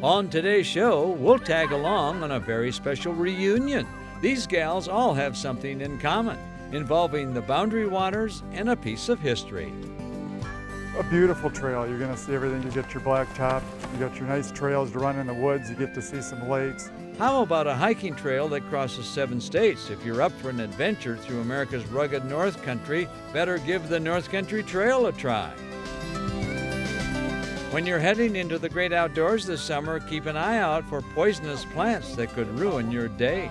On today's show, we'll tag along on a very special reunion. These gals all have something in common, involving the Boundary Waters and a piece of history. A beautiful trail. You're going to see everything. You get your blacktop, you got your nice trails to run in the woods, you get to see some lakes. How about a hiking trail that crosses 7 states? If you're up for an adventure through America's rugged North Country, better give the North Country Trail a try. When you're heading into the great outdoors this summer, keep an eye out for poisonous plants that could ruin your day.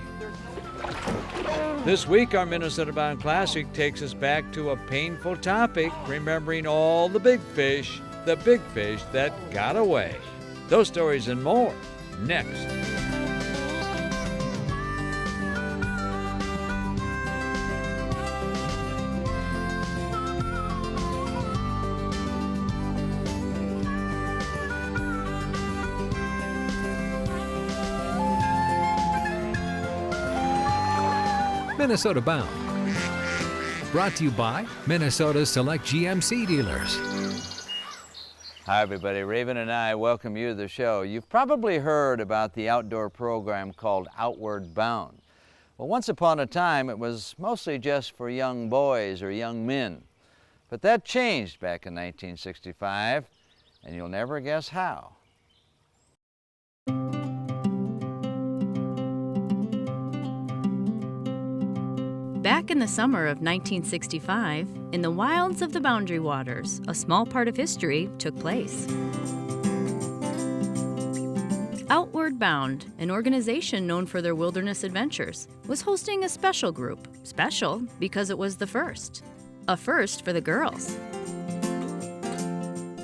This week, our Minnesota Bound Classic takes us back to a painful topic, remembering all the big fish that got away. Those stories and more, next. Minnesota Bound. Brought to you by Minnesota's select GMC dealers. Hi everybody, Reuion and I welcome you to the show. You've probably heard about the outdoor program called Outward Bound. Well, once upon a time it was mostly just for young boys or young men. But that changed back in 1965, and you'll never guess how. Back in the summer of 1965, in the wilds of the Boundary Waters, a small part of history took place. Outward Bound, an organization known for their wilderness adventures, was hosting a special group. Special because it was the first. A first for the girls.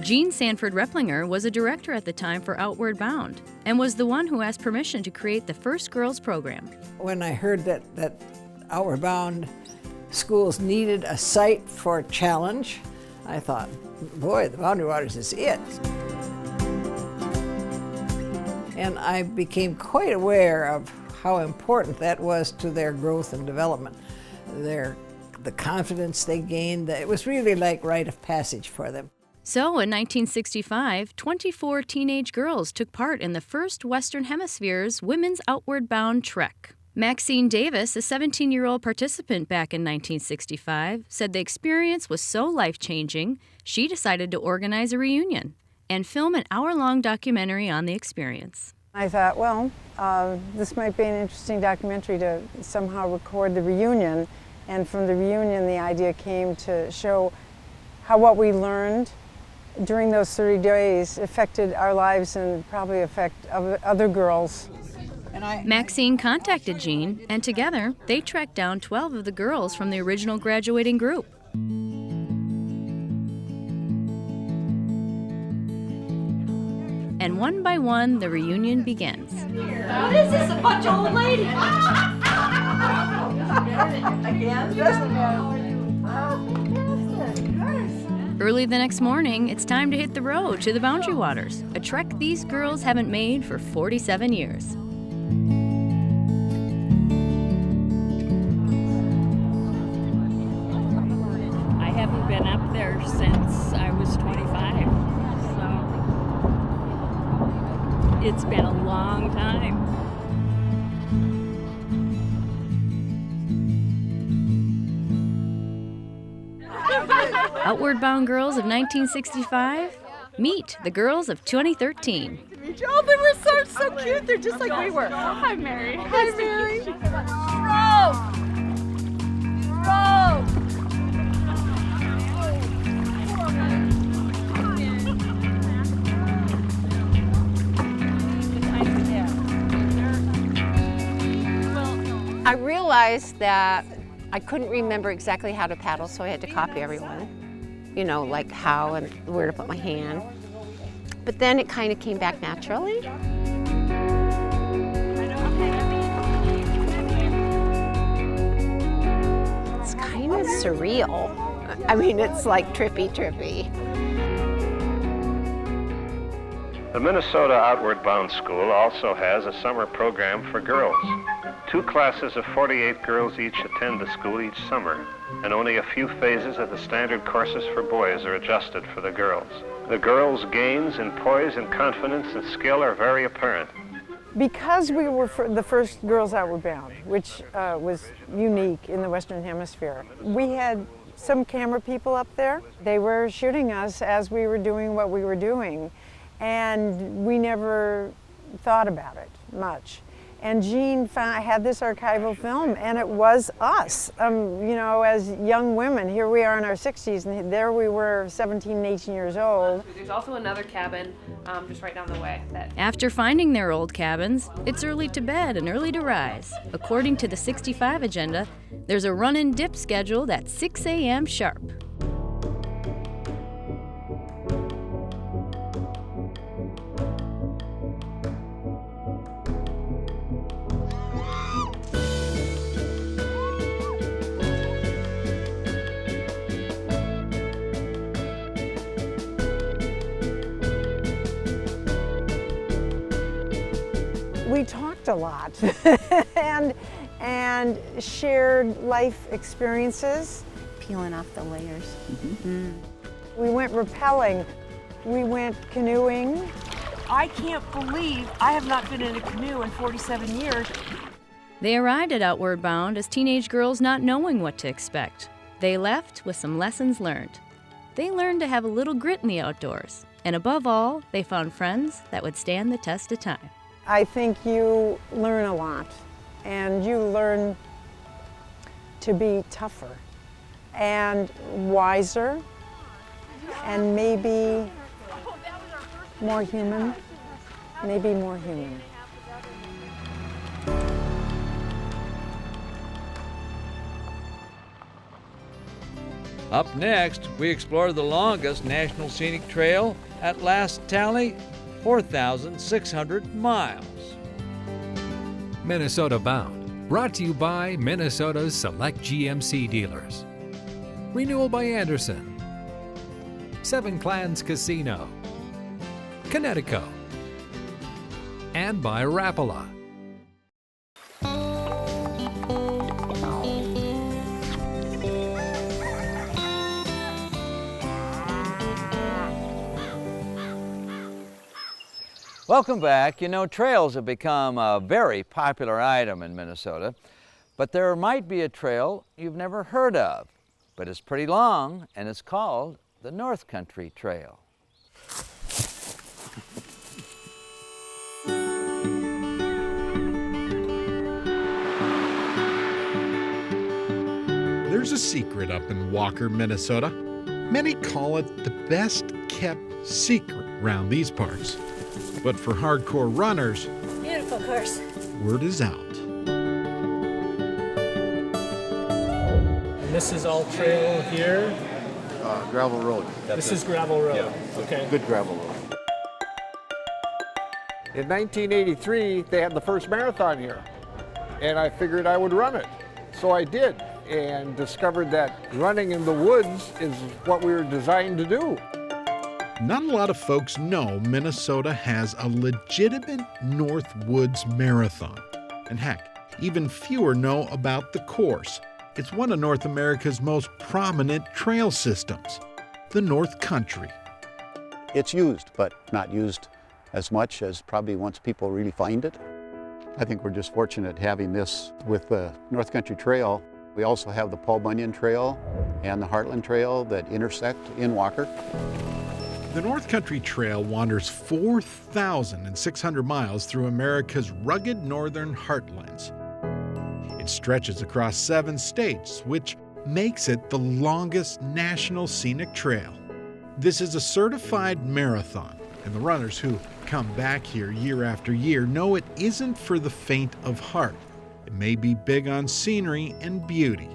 Jean Sanford Replinger was a director at the time for Outward Bound and was the one who asked permission to create the first girls program. When I heard that Outward Bound schools needed a site for a challenge, I thought, boy, the Boundary Waters is it. And I became quite aware of how important that was to their growth and development. The confidence they gained, it was really like rite of passage for them. So in 1965, 24 teenage girls took part in the first Western Hemisphere's Women's Outward Bound Trek. Maxine Davis, a 17-year-old participant back in 1965, said the experience was so life-changing, she decided to organize a reunion and film an hour-long documentary on the experience. I thought, well, this might be an interesting documentary to somehow record the reunion, and from the reunion the idea came to show how what we learned during those 30 days affected our lives and probably affect other girls. Maxine contacted Jean, and together they tracked down 12 of the girls from the original graduating group. And one by one, the reunion begins. What is this, a bunch of old ladies? Early the next morning, it's time to hit the road to the Boundary Waters, a trek these girls haven't made for 47 years. I haven't been up there since I was 25, so it's been a long time. Outward Bound girls of 1965, meet the girls of 2013. Oh, they were so cute. They're just like we were. Hi, Mary. Hi, Mary. Row! I realized that I couldn't remember exactly how to paddle, so I had to copy everyone. You know, like how and where to put my hand. But then it kind of came back naturally. It's kind of surreal. I mean, it's like trippy. The Minnesota Outward Bound School also has a summer program for girls. 2 classes of 48 girls each attend the school each summer, and only a few phases of the standard courses for boys are adjusted for the girls. The girls' gains in poise and confidence and skill are very apparent. Because we were the first girls outward bound, which was unique in the Western Hemisphere, we had some camera people up there. They were shooting us as we were doing what we were doing, and we never thought about it much. And Jean had this archival film, and it was us, you know, as young women. Here we are in our 60s, and there we were 17 and 18 years old. There's also another cabin just right down the way. After finding their old cabins, it's early to bed and early to rise. According to the 65 agenda, there's a run and dip scheduled at 6 a.m. sharp. We talked a lot and shared life experiences. Peeling off the layers. We went rappelling. We went canoeing. I can't believe I have not been in a canoe in 47 years. They arrived at Outward Bound as teenage girls not knowing what to expect. They left with some lessons learned. They learned to have a little grit in the outdoors. And above all, they found friends that would stand the test of time. I think you learn a lot, and you learn to be tougher and wiser and maybe more human, Up next, we explore the longest National Scenic Trail, at last tally, 4,600 miles. Minnesota Bound, brought to you by Minnesota's select GMC dealers. Renewal by Anderson, Seven Clans Casino, Connecticut, and by Rapala. Welcome back. You know, trails have become a very popular item in Minnesota, but there might be a trail you've never heard of, but it's pretty long, and it's called the North Country Trail. There's a secret up in Walker, Minnesota. Many call it the best kept secret around these parts. But for hardcore runners, Beautiful course. word is out. And this is all trail here? Gravel road. This is gravel road. Yeah. Okay. Good gravel road. In 1983, they had the first marathon here, and I figured I would run it. So I did, and discovered that running in the woods is what we were designed to do. Not a lot of folks know Minnesota has a legitimate North Woods Marathon. And heck, even fewer know about the course. It's one of North America's most prominent trail systems, the North Country. It's used, but not used as much as probably once people really find it. I think we're just fortunate having this with the North Country Trail. We also have the Paul Bunyan Trail and the Heartland Trail that intersect in Walker. The North Country Trail wanders 4,600 miles through America's rugged northern heartlands. It stretches across 7 states, which makes it the longest national scenic trail. This is a certified marathon, and the runners who come back here year after year know it isn't for the faint of heart. It may be big on scenery and beauty.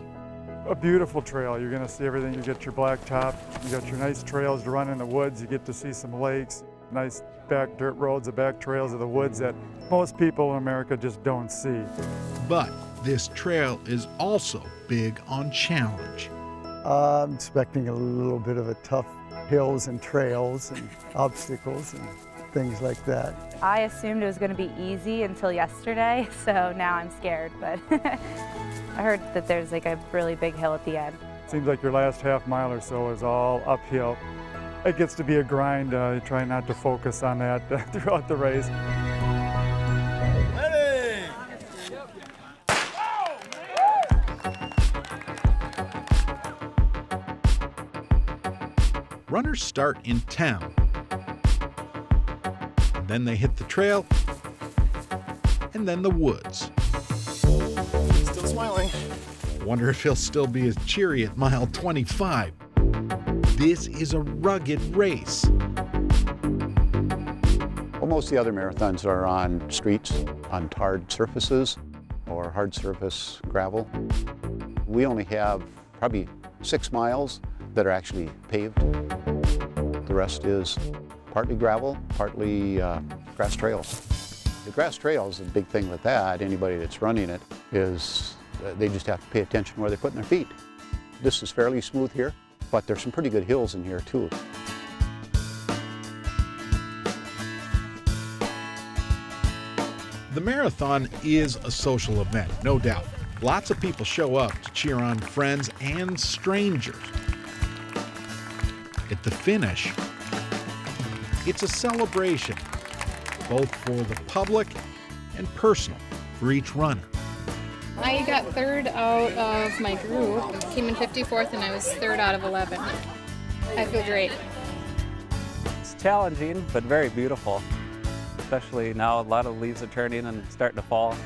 A beautiful trail. You're going to see everything. You get your blacktop, you got your nice trails to run in the woods, you get to see some lakes, nice back dirt roads, the back trails of the woods that most people in America just don't see. But this trail is also big on challenge. I'm expecting a little bit of a tough hills and trails and obstacles and things like that. I assumed it was going to be easy until yesterday, so now I'm scared, but I heard that there's like a really big hill at the end. Seems like your last half mile or so is all uphill. it gets to be a grind. You try not to focus on that throughout the race. Runners start in town. Then they hit the trail, and then the woods. Still smiling. Wonder if he'll still be as cheery at mile 25. This is a rugged race. Well, most of the other marathons are on streets, on tarred surfaces, or hard surface gravel. We only have probably 6 miles that are actually paved. The rest is partly gravel, partly grass trails. The grass trails, the big thing with that, anybody that's running it, is they just have to pay attention where they're putting their feet. This is fairly smooth here, but there's some pretty good hills in here too. The marathon is a social event, no doubt. Lots of people show up to cheer on friends and strangers. At the finish, it's a celebration, both for the public and personal for each runner. I got 3rd out of my group, came in 54th, and I was 3rd out of 11. I feel great. It's challenging, but very beautiful. Especially now a lot of leaves are turning and starting to fall.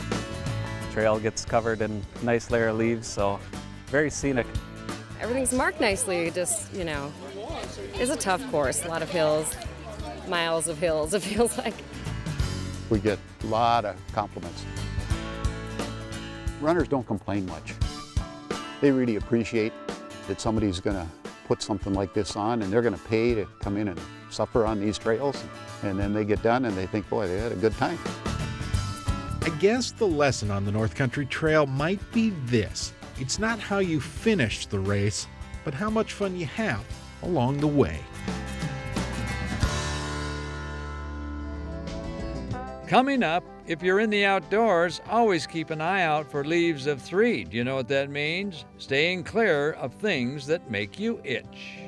The trail gets covered in a nice layer of leaves, so very scenic. Everything's marked nicely, just, you know, it's a tough course, a lot of hills, miles of hills, it feels like. We get a lot of compliments. Runners don't complain much. They really appreciate that somebody's going to put something like this on, and they're going to pay to come in and suffer on these trails, and then they get done and they think, boy, they had a good time. I guess the lesson on the North Country Trail might be this. It's not how you finish the race, but how much fun you have along the way. Coming up, if you're in the outdoors, always keep an eye out for leaves of 3. Do you know what that means? Staying clear of things that make you itch.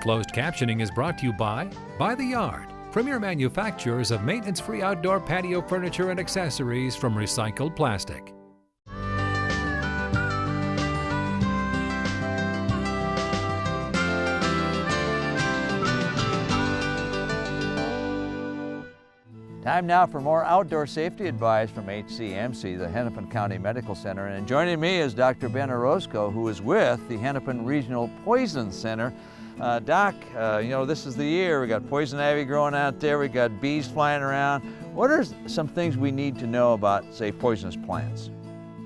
Closed captioning is brought to you by The Yard, premier manufacturers of maintenance-free outdoor patio furniture and accessories from recycled plastic. Time now for more outdoor safety advice from HCMC, the Hennepin County Medical Center. And joining me is Dr. Ben Orozco, who is with the Hennepin Regional Poison Center. Doc, you know, this is the year. We got poison ivy growing out there. We got bees flying around. What are some things we need to know about, say, poisonous plants?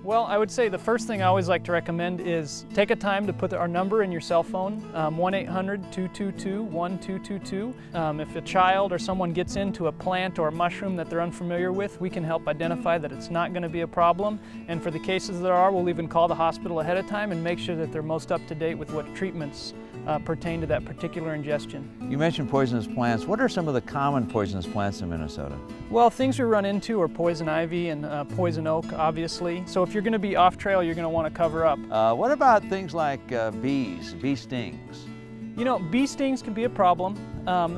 Well, I would say the first thing I always like to recommend is take a time to put our number in your cell phone, 1-800-222-1222. If a child or someone gets into a plant or a mushroom that they're unfamiliar with, we can help identify that it's not going to be a problem. And for the cases there are, we'll even call the hospital ahead of time and make sure that they're most up to date with what treatments pertain to that particular ingestion. You mentioned poisonous plants. What are some of the common poisonous plants in Minnesota? Well, things we run into are poison ivy and poison oak, obviously. So if you're going to be off trail, you're going to want to cover up. What about things like bees, bee stings? You know, bee stings can be a problem.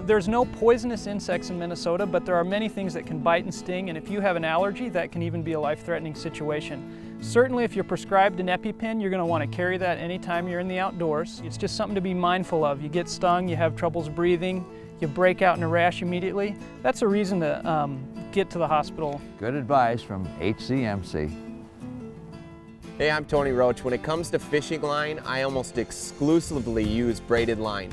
There's no poisonous insects in Minnesota, but there are many things that can bite and sting, and if you have an allergy, that can even be a life-threatening situation. Certainly if you're prescribed an EpiPen, you're going to want to carry that anytime you're in the outdoors. It's just something to be mindful of. You get stung, you have troubles breathing, you break out in a rash immediately. That's a reason to get to the hospital. Good advice from HCMC. Hey, I'm Tony Roach. When it comes to fishing line, I almost exclusively use braided line.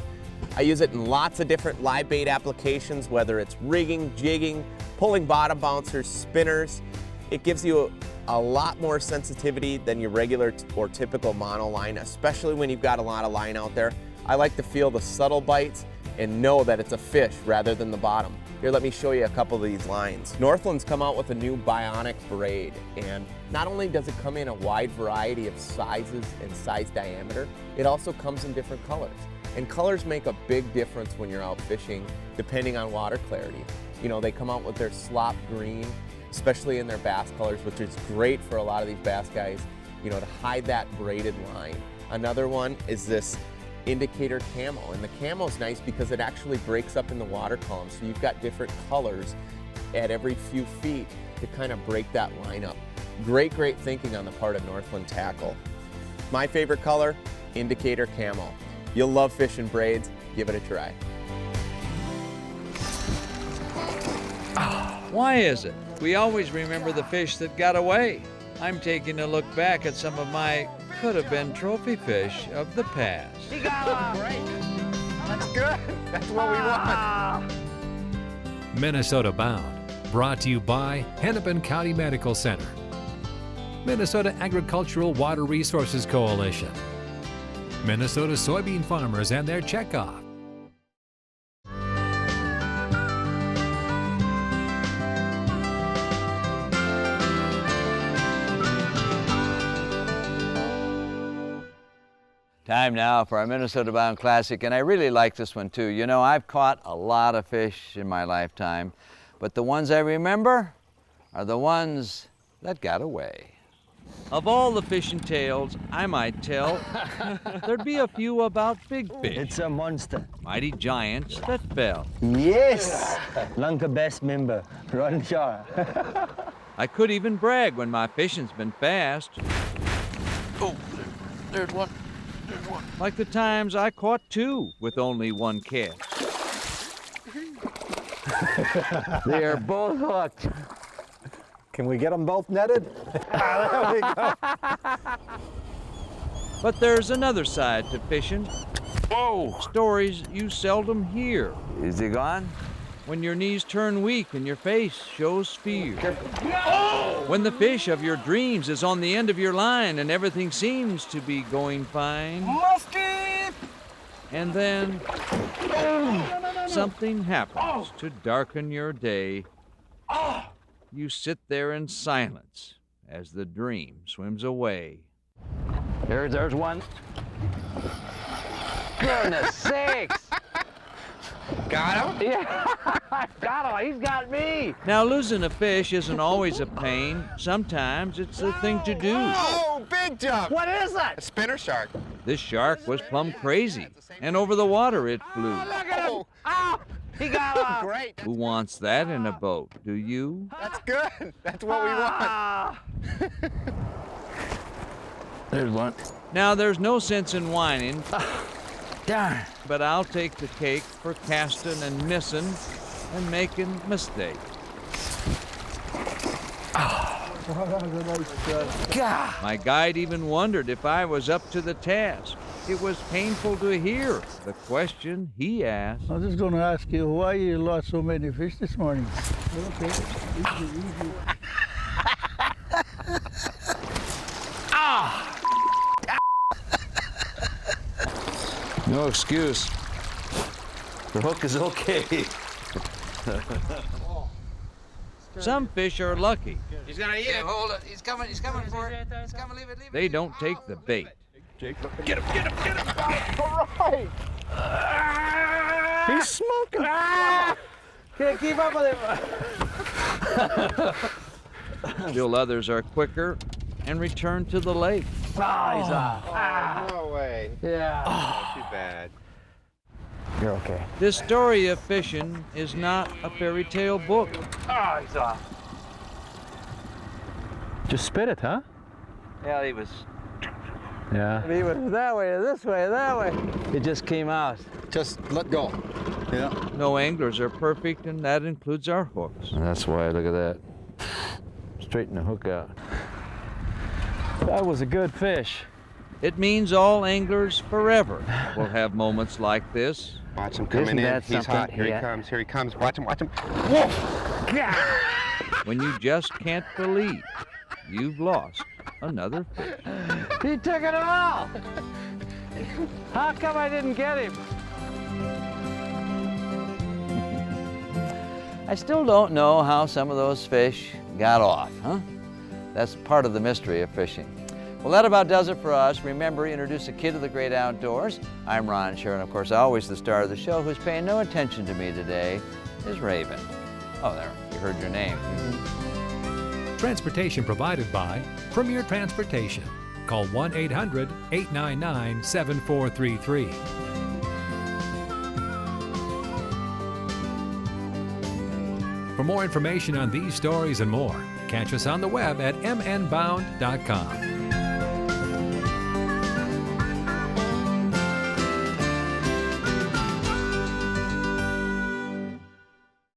I use it in lots of different live bait applications, whether it's rigging, jigging, pulling bottom bouncers, spinners. It gives you a lot more sensitivity than your regular or typical mono line, especially when you've got a lot of line out there. I like to feel the subtle bites and know that it's a fish rather than the bottom. Here, let me show you a couple of these lines. Northland's come out with a new bionic braid, and not only does it come in a wide variety of sizes and size diameter, it also comes in different colors. And colors make a big difference when you're out fishing, depending on water clarity. You know, they come out with their slop green, especially in their bass colors, which is great for a lot of these bass guys, you know, to hide that braided line. Another one is this indicator camo. And the camo's nice because it actually breaks up in the water column, so you've got different colors at every few feet to kind of break that line up. Great thinking on the part of Northland Tackle. My favorite color, indicator camo. You'll love fishing braids. Give it a try. Why is it we always remember the fish that got away? I'm taking a look back at some of my could-have-been trophy fish of the past. He got him! Great. That's good. That's what we want. Minnesota Bound, brought to you by Hennepin County Medical Center, Minnesota Agricultural Water Resources Coalition, Minnesota soybean farmers and their checkoff. Time now for our Minnesota Bound Classic, and I really like this one too. You know, I've caught a lot of fish in my lifetime, but the ones I remember are the ones that got away. Of all the fishing tales I might tell, there'd be a few about big fish. It's a monster. Mighty giants that fell. Yes! Lanka best member, Ron Shaw. I could even brag when my fishing's been fast. Oh, there's one. Like the times I caught two with only one cast. They are both hooked. Can we get them both netted? There we go. But there's another side to fishing. Whoa! Stories you seldom hear. Is he gone? When your knees turn weak and your face shows fear. No! When the fish of your dreams is on the end of your line and everything seems to be going fine. Muskie! And then something happens to darken your day. You sit there in silence as the dream swims away. There's one. Goodness sakes! Got him? Yeah, I got him. He's got me. Now, losing a fish isn't always a pain. Sometimes it's the thing to do. Oh, big jump! What is that? A spinner shark. This shark was plumb crazy, and over the water it flew. Oh, look at him! Oh, he got him. Great. Who wants that in a boat? Do you? That's good. That's what we want. There's one. Now, there's no sense in whining. Darn. But I'll take the cake for casting and missing and making mistakes. God. My guide even wondered if I was up to the task. It was painful to hear the question he asked. I was just going to ask you why you lost so many fish this morning. Okay. Easy. No excuse. The hook is okay. Some fish are lucky. He's gonna eat it. Hold it. He's coming for it. He's coming, leave it. They don't take the bait. Get him. All right. He's smoking. Can't keep up with him. Still others are quicker and return to the lake. Oh, he's off. Oh, no way. Yeah. Oh, too bad. You're okay. This story of fishing is not a fairy tale book. Oh, he's off. Just spit it, huh? Yeah, he was. Yeah. He was that way, this way, that way. It just came out. Just let go. Yeah. No anglers are perfect, and that includes our hooks. That's why, look at that. Straighten the hook out. That was a good fish. It means all anglers forever will have moments like this. Watch him coming in. He's hot. Here he comes. Here he comes. Watch him. Whoa! When you just can't believe you've lost another fish. He took it all. How come I didn't get him? I still don't know how some of those fish got off, huh? That's part of the mystery of fishing. Well, that about does it for us. Remember, introduce a kid to the great outdoors. I'm Ron Scher, and of course, always the star of the show, who's paying no attention to me today, is Reuion. Oh, there, you heard your name. Transportation provided by Premier Transportation. Call 1-800-899-7433. For more information on these stories and more, catch us on the web at mnbound.com.